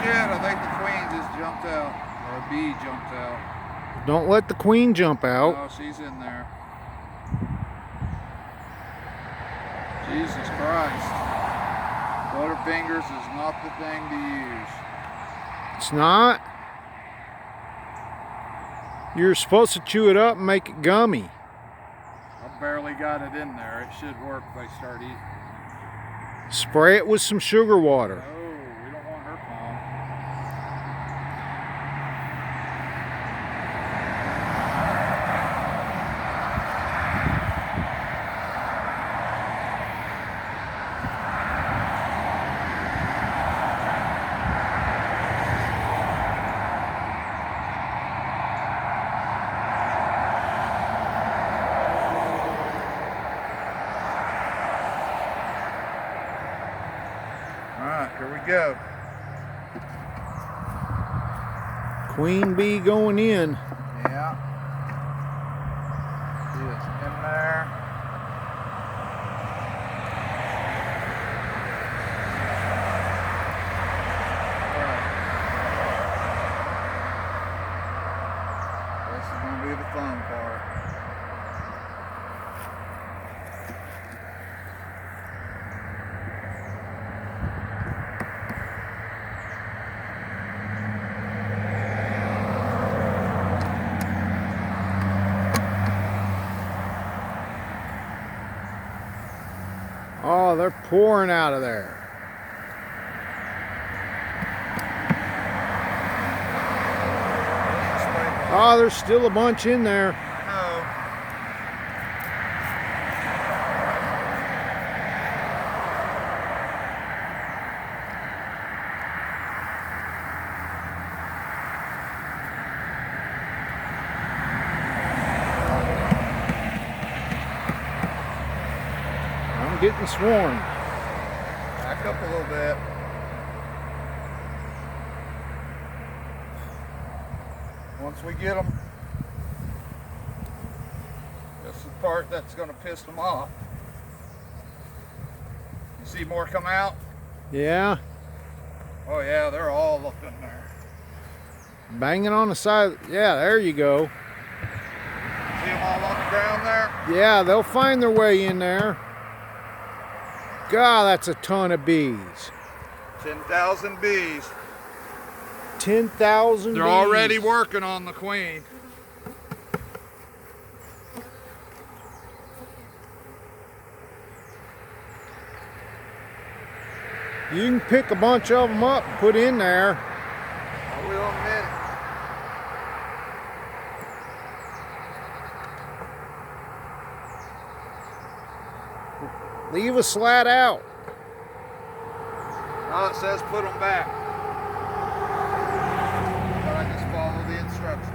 yet. I think the queen just jumped out. Or a bee jumped out. Don't let the queen jump out. Oh, she's in there. Jesus Christ. Butterfingers is not the thing to use. It's not? You're supposed to chew it up and make it gummy. I barely got it in there. It should work if I start eating. Spray it with some sugar water. No, we don't want her calm. Alright, here we go. Queen bee going in. Yeah. She is in there. Alright. This is going to be the fun part. Oh, they're pouring out of there. Oh, there's still a bunch in there. I know. I'm getting swarmed. Back up a little bit. Once we get them, this is the part that's going to piss them off. You see more come out? Yeah, Oh yeah, they're all up in there. banging on the side. Yeah, there you go. See them all on the ground there? Yeah, they'll find their way in there. God, that's a ton of bees. 10,000 bees. 10,000 They're bees. already working on the queen. You can pick a bunch of them up and put in there. I will in a minute. Leave a slat out. No, it says put them back. But I just follow the instructions.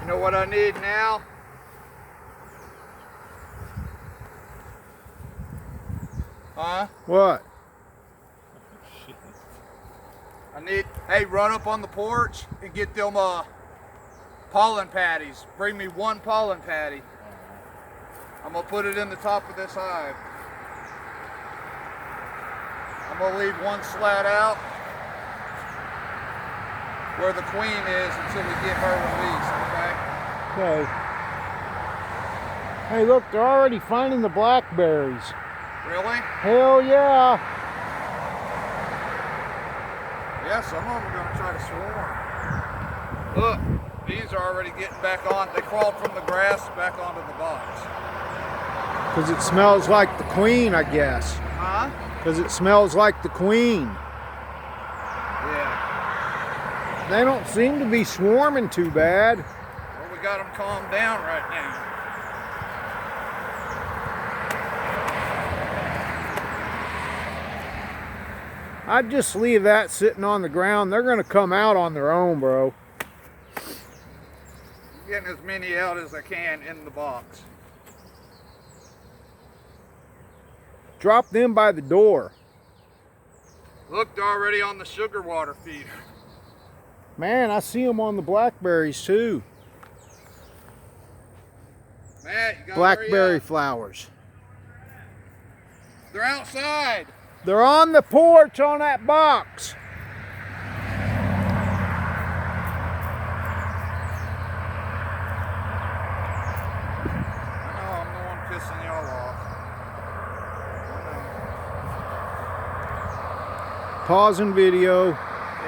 You know what I need now? Huh? What? I need, hey, run up on the porch and get them pollen patties. Bring me one pollen patty. I'm gonna put it in the top of this hive. I'm gonna leave one slat out where the queen is until we get her released, okay? Okay. Hey, look, they're already finding the blackberries. Really? Hell yeah. Yeah, some of them are gonna try to swarm. Look, these are already getting back on. They crawled from the grass back onto the box. Because it smells like the queen, I guess. Huh? Because it smells like the queen. Yeah. They don't seem to be swarming too bad. Well, we got them calmed down right now. I'd just leave that sitting on the ground. They're going to come out on their own, bro. I'm getting as many out as I can in the box. Drop them by the door. Look, they're already on the sugar water feeder. Man, I see them on the blackberries too. Matt, you gotta Blackberry hurry up. flowers. They're outside. They're on the porch on that box. I know, I'm the one pissing y'all off. I know. Pausing video.